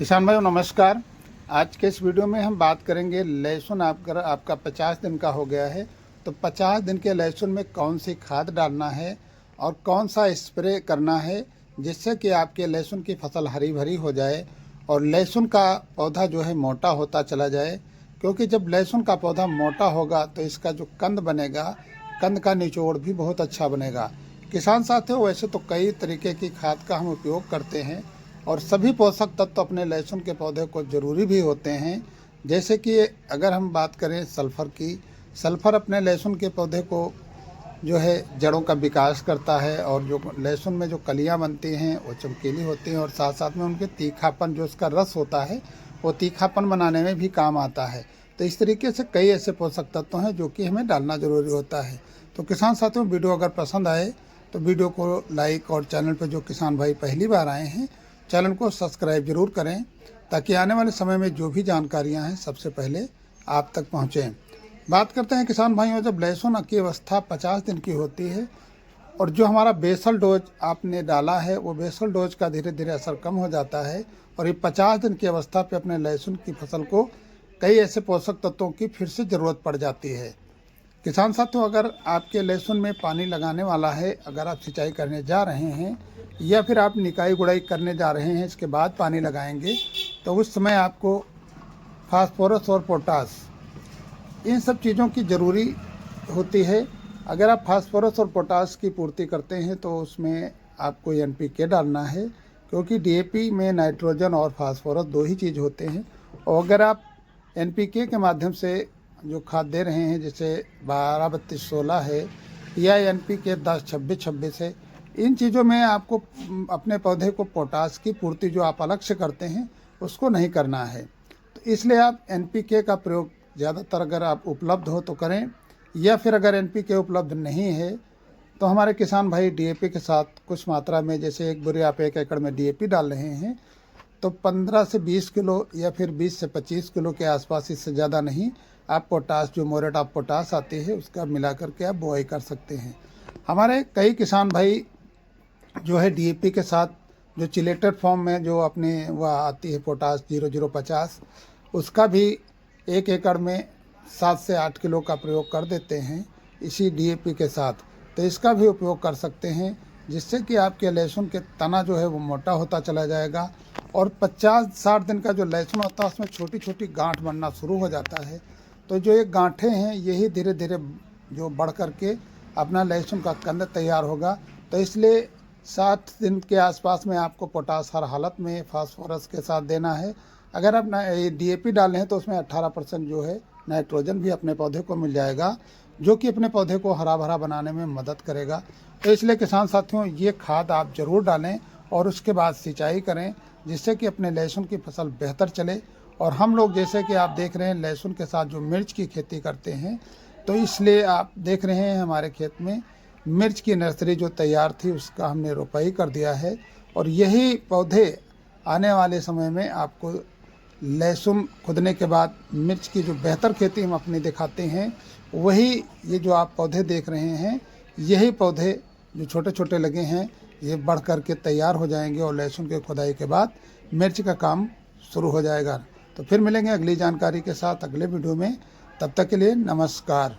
किसान भाइयों नमस्कार। आज के इस वीडियो में हम बात करेंगे लहसुन आपका 50 दिन का हो गया है तो 50 दिन के लहसुन में कौन सी खाद डालना है और कौन सा स्प्रे करना है जिससे कि आपके लहसुन की फसल हरी भरी हो जाए और लहसुन का पौधा जो है मोटा होता चला जाए। क्योंकि जब लहसुन का पौधा मोटा होगा तो इसका जो कंद बनेगा, कंद का निचोड़ भी बहुत अच्छा बनेगा। किसान साथियों, वैसे तो कई तरीके की खाद का हम उपयोग करते हैं और सभी पोषक तत्व तो अपने लहसुन के पौधे को ज़रूरी भी होते हैं। जैसे कि अगर हम बात करें सल्फ़र की, सल्फ़र अपने लहसुन के पौधे को जो है जड़ों का विकास करता है और जो लहसुन में जो कलियां बनती हैं वो चमकीली होती हैं और साथ साथ में उनके तीखापन जो उसका रस होता है वो तीखापन बनाने में भी काम आता है। तो इस तरीके से कई ऐसे पोषक तत्व हैं जो कि हमें डालना ज़रूरी होता है। तो किसान साथियों, वीडियो अगर पसंद आए तो वीडियो को लाइक और चैनल पर जो किसान भाई पहली बार आए हैं चैनल को सब्सक्राइब जरूर करें ताकि आने वाले समय में जो भी जानकारियां हैं सबसे पहले आप तक पहुंचें। बात करते हैं किसान भाइयों, जब लहसुन की अवस्था 50 दिन की होती है और जो हमारा बेसल डोज आपने डाला है वो बेसल डोज का धीरे धीरे असर कम हो जाता है और ये 50 दिन की अवस्था पे अपने लहसुन की फसल को कई ऐसे पोषक तत्वों की फिर से ज़रूरत पड़ जाती है। किसान साथियों, अगर आपके लहसुन में पानी लगाने वाला है, अगर आप सिंचाई करने जा रहे हैं या फिर आप निकाई गुड़ाई करने जा रहे हैं, इसके बाद पानी लगाएंगे तो उस समय आपको फास्फोरस और पोटास इन सब चीज़ों की ज़रूरी होती है। अगर आप फास्फोरस और पोटास की पूर्ति करते हैं तो उसमें आपको एनपीके डालना है, क्योंकि डीएपी में नाइट्रोजन और फास्फोरस दो ही चीज़ होते हैं। और अगर आप एनपीके के माध्यम से जो खाद दे रहे हैं, जैसे 12-32-16 है या एनपीके 10-26-26 है, इन चीज़ों में आपको अपने पौधे को पोटास की पूर्ति जो आप अलग से करते हैं उसको नहीं करना है। तो इसलिए आप एनपीके का प्रयोग ज़्यादातर अगर आप उपलब्ध हो तो करें, या फिर अगर एनपीके उपलब्ध नहीं है तो हमारे किसान भाई डीएपी के साथ कुछ मात्रा में, जैसे एक बोरी आप 1 एकड़ में डीएपी डाल रहे हैं तो 15 से 20 किलो या फिर 20 से 25 किलो के आसपास, इससे ज़्यादा नहीं, आप पोटास जो मोरेट ऑफ पोटास आती है उसका मिला करके आप बुआई कर सकते हैं। हमारे कई किसान भाई जो है डीएपी के साथ जो चिलेटेड फॉर्म में जो अपने वह आती है पोटास 0050, उसका भी 1 एकड़ में 7 से 8 किलो का प्रयोग कर देते हैं इसी डीएपी के साथ। तो इसका भी उपयोग कर सकते हैं, जिससे कि आपके लहसुन के तना जो है वो मोटा होता चला जाएगा और 50-60 दिन का जो लहसुन होता है उसमें छोटी छोटी गांठ बनना शुरू हो जाता है। तो जो ये गांठें हैं यही धीरे धीरे जो बढ़ करके अपना लहसुन का कंद तैयार होगा। तो इसलिए 60 दिन के आसपास में आपको पोटास हर हालत में फास्फोरस के साथ देना है। अगर आप डीएपी डालें हैं तो उसमें 18% जो है नाइट्रोजन भी अपने पौधे को मिल जाएगा, जो कि अपने पौधे को हरा भरा बनाने में मदद करेगा। तो इसलिए किसान साथियों, ये खाद आप ज़रूर डालें और उसके बाद सिंचाई करें, जिससे कि अपने लहसुन की फसल बेहतर चले। और हम लोग जैसे कि आप देख रहे हैं लहसुन के साथ जो मिर्च की खेती करते हैं, तो इसलिए आप देख रहे हैं हमारे खेत में मिर्च की नर्सरी जो तैयार थी उसका हमने रोपाई कर दिया है और यही पौधे आने वाले समय में आपको लहसुन खुदने के बाद मिर्च की जो बेहतर खेती हम अपनी दिखाते हैं, वही ये जो आप पौधे देख रहे हैं, यही पौधे जो छोटे छोटे लगे हैं ये बढ़ कर के तैयार हो जाएंगे और लहसुन के खुदाई के बाद मिर्च का काम शुरू हो जाएगा। तो फिर मिलेंगे अगली जानकारी के साथ अगले वीडियो में। तब तक के लिए नमस्कार।